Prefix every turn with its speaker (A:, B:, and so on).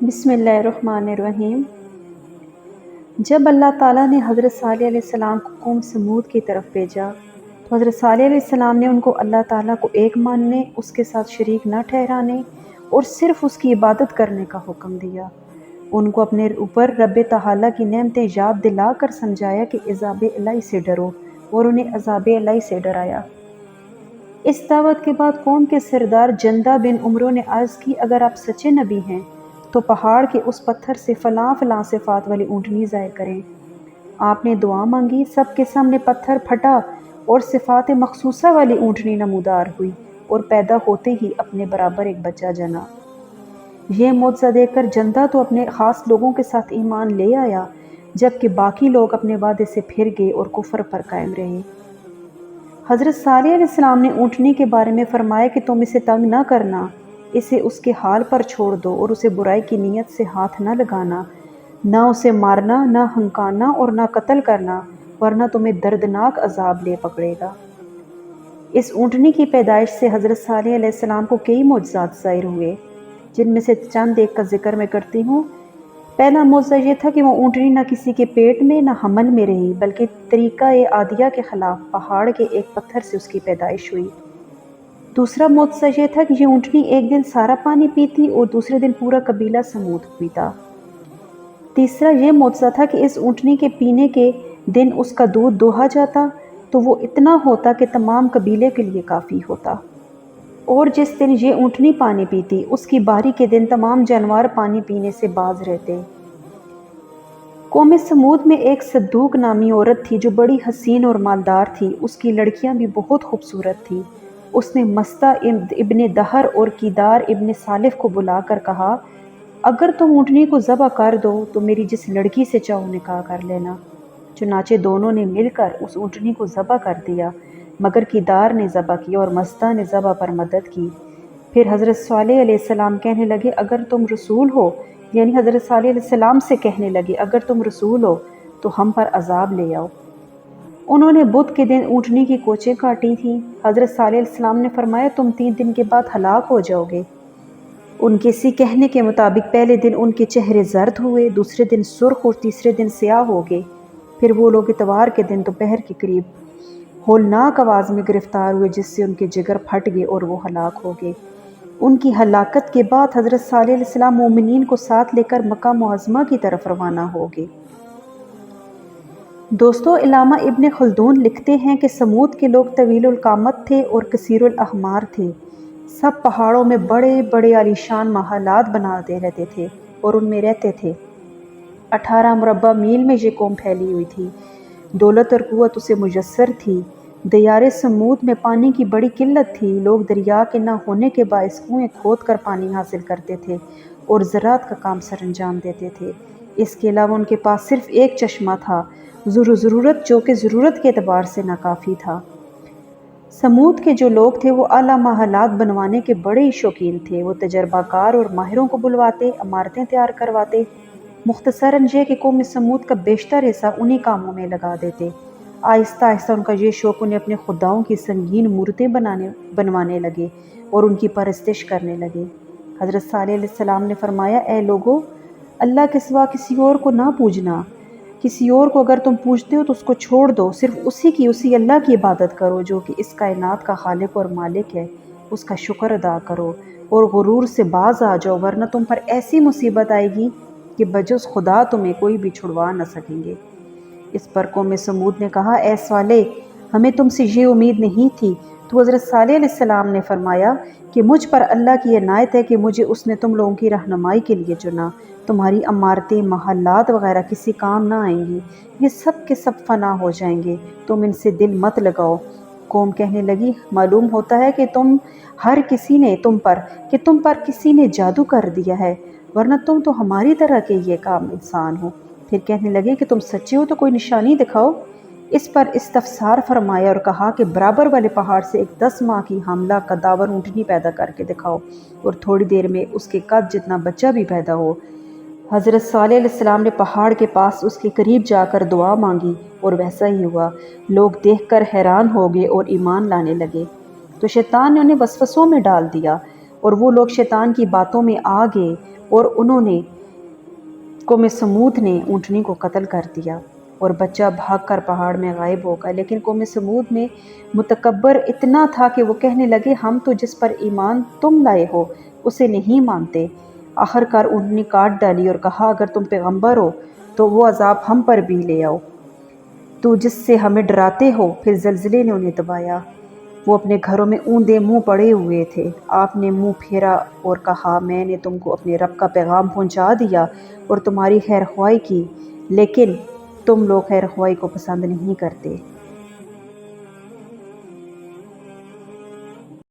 A: بسم اللہ الرحمن الرحیم۔ جب اللہ تعالیٰ نے حضرت صالح علیہ السلام کو قوم سمود کی طرف بھیجا تو حضرت صالح علیہ السلام نے ان کو اللہ تعالیٰ کو ایک ماننے، اس کے ساتھ شریک نہ ٹھہرانے اور صرف اس کی عبادت کرنے کا حکم دیا۔ ان کو اپنے اوپر رب تعالیٰ کی نعمتیں یاد دلا کر سمجھایا کہ عذاب الہی سے ڈرو، اور انہیں عذاب الہی سے ڈرایا۔ اس دعوت کے بعد قوم کے سردار جندہ بن عمرو نے عرض کی، اگر آپ سچے نبی ہیں تو پہاڑ کے اس پتھر سے فلاں فلاں صفات والی اونٹنی ظاہر کریں۔ آپ نے دعا مانگی، سب کے سامنے پتھر پھٹا اور صفات مخصوصہ والی اونٹنی نمودار ہوئی اور پیدا ہوتے ہی اپنے برابر ایک بچہ جنا۔ یہ معجزہ دیکھ کر جندہ تو اپنے خاص لوگوں کے ساتھ ایمان لے آیا، جبکہ باقی لوگ اپنے وعدے سے پھر گئے اور کفر پر قائم رہے۔ حضرت صالح علیہ السلام نے اونٹنی کے بارے میں فرمایا کہ تم اسے تنگ نہ کرنا، اسے اس کے حال پر چھوڑ دو اور اسے برائی کی نیت سے ہاتھ نہ لگانا، نہ اسے مارنا، نہ ہنکانا اور نہ قتل کرنا، ورنہ تمہیں دردناک عذاب لے پکڑے گا۔ اس اونٹنی کی پیدائش سے حضرت صالح علیہ السلام کو کئی معجزات ظاہر ہوئے، جن میں سے چند ایک کا ذکر میں کرتی ہوں۔ پہلا معجزہ یہ تھا کہ وہ اونٹنی نہ کسی کے پیٹ میں نہ حمل میں رہی، بلکہ طریقہ عادیہ کے خلاف پہاڑ کے ایک پتھر سے اس کی پیدائش ہوئی۔ دوسرا معجزہ یہ تھا کہ یہ اونٹنی ایک دن سارا پانی پیتی اور دوسرے دن پورا قبیلہ سمود پیتا۔ تیسرا یہ معجزہ تھا کہ اس اونٹنی کے پینے کے دن اس کا دودھ دوہا جاتا تو وہ اتنا ہوتا کہ تمام قبیلے کے لیے کافی ہوتا، اور جس دن یہ اونٹنی پانی پیتی اس کی باری کے دن تمام جانور پانی پینے سے باز رہتے۔ قوم سمود میں ایک صدوق نامی عورت تھی جو بڑی حسین اور مالدار تھی، اس کی لڑکیاں بھی بہت خوبصورت تھیں۔ اس نے مستہ ابن دہر اور کیدار ابن سالف کو بلا کر کہا، اگر تم اونٹنی کو ذبح کر دو تو میری جس لڑکی سے چاہو نکاح کر لینا۔ چنانچہ دونوں نے مل کر اس اونٹنی کو ذبح کر دیا، مگر کیدار نے ذبح کیا اور مستہ نے ذبح پر مدد کی۔ پھر حضرت صالح علیہ السلام کہنے لگے، اگر تم رسول ہو، یعنی حضرت صالح علیہ السلام سے کہنے لگے، اگر تم رسول ہو تو ہم پر عذاب لے آؤ۔ انہوں نے بدھ کے دن اونٹنی کی کوچیں کاٹی تھیں۔ حضرت صالح علیہ السلام نے فرمایا، تم 3 دن کے بعد ہلاک ہو جاؤ گے۔ ان کے اسی کہنے کے مطابق پہلے دن ان کے چہرے زرد ہوئے، دوسرے دن سرخ اور تیسرے دن سیاہ ہو گئے۔ پھر وہ لوگ اتوار کے دن دوپہر کے قریب ہولناک آواز میں گرفتار ہوئے، جس سے ان کے جگر پھٹ گئے اور وہ ہلاک ہو گئے۔ ان کی ہلاکت کے بعد حضرت صالح علیہ السلام مومنین کو ساتھ لے کر مکہ معظمہ کی طرف روانہ ہو گئے۔ دوستو، علامہ ابن خلدون لکھتے ہیں کہ سمود کے لوگ طویل القامت تھے اور کثیر الاحمار تھے۔ سب پہاڑوں میں بڑے بڑے عالیشان محلات بناتے رہتے تھے اور ان میں رہتے تھے۔ 18 مربع میل میں یہ قوم پھیلی ہوئی تھی۔ دولت اور قوت اسے میسر تھی۔ دیار سمود میں پانی کی بڑی قلت تھی۔ لوگ دریا کے نہ ہونے کے باعث کنویں کھود کر پانی حاصل کرتے تھے اور زراعت کا کام سر انجام دیتے تھے۔ اس کے علاوہ ان کے پاس صرف ایک چشمہ تھا، ضرورت جو کہ ضرورت کے اعتبار سے ناکافی تھا۔ سمود کے جو لوگ تھے وہ اعلیٰ محلات بنوانے کے بڑے ہی شوقین تھے۔ وہ تجربہ کار اور ماہروں کو بلواتے، عمارتیں تیار کرواتے۔ مختصراً یہ کہ قوم سمود کا بیشتر حصہ انہی کاموں میں لگا دیتے۔ آہستہ آہستہ ان کا یہ شوق انہیں اپنے خداؤں کی سنگین مورتیں بنوانے لگے اور ان کی پرستش کرنے لگے۔ حضرت صالح علیہ السلام نے فرمایا، اے لوگو، اللہ کے سوا کسی اور کو نہ پوجنا۔ کسی اور کو اگر تم پوجتے ہو تو اس کو چھوڑ دو، صرف اسی اللہ کی عبادت کرو جو کہ اس کائنات کا خالق اور مالک ہے۔ اس کا شکر ادا کرو اور غرور سے باز آ جاؤ، ورنہ تم پر ایسی مصیبت آئے گی کہ بجز خدا تمہیں کوئی بھی چھڑوا نہ سکیں گے۔ اس پر قوم سمود نے کہا، اے صالح، ہمیں تم سے یہ امید نہیں تھی۔ تو حضرت صالح علیہ السلام نے فرمایا کہ مجھ پر اللہ کی عنایت ہے کہ مجھے اس نے تم لوگوں کی رہنمائی کے لیے چنا۔ تمہاری عمارتیں، محلات وغیرہ کسی کام نہ آئیں گی، یہ سب کے سب فنا ہو جائیں گے، تم ان سے دل مت لگاؤ۔ قوم کہنے لگی، معلوم ہوتا ہے کہ تم پر کسی نے جادو کر دیا ہے، ورنہ تم تو ہماری طرح کے یہ کام انسان ہو۔ پھر کہنے لگے کہ تم سچے ہو تو کوئی نشانی دکھاؤ۔ اس پر استفسار فرمایا اور کہا کہ برابر والے پہاڑ سے ایک 10 ماہ کی حاملہ قداور اونٹنی پیدا کر کے دکھاؤ اور تھوڑی دیر میں اس کے قد جتنا بچہ بھی پیدا ہو۔ حضرت صالح علیہ السلام نے پہاڑ کے پاس اس کے قریب جا کر دعا مانگی اور ویسا ہی ہوا۔ لوگ دیکھ کر حیران ہو گئے اور ایمان لانے لگے۔ تو شیطان نے انہیں وسوسوں میں ڈال دیا اور وہ لوگ شیطان کی باتوں میں آ گئے اور انہوں نے قوم سمود نے اونٹنی کو قتل کر دیا اور بچہ بھاگ کر پہاڑ میں غائب ہو گیا۔ لیکن قوم سمود میں متکبر اتنا تھا کہ وہ کہنے لگے ہم تو جس پر ایمان تم لائے ہو اسے نہیں مانتے۔ آخر کار اونٹنی کاٹ ڈالی اور کہا اگر تم پیغمبر ہو تو وہ عذاب ہم پر بھی لے آؤ تو جس سے ہمیں ڈراتے ہو۔ پھر زلزلے نے انہیں دبایا، وہ اپنے گھروں میں اوندے منہ پڑے ہوئے تھے۔ آپ نے منہ پھیرا اور کہا میں نے تم کو اپنے رب کا پیغام پہنچا دیا اور تمہاری خیر خواہی کی، لیکن تم لوگ خیر خواہی کو پسند نہیں کرتے۔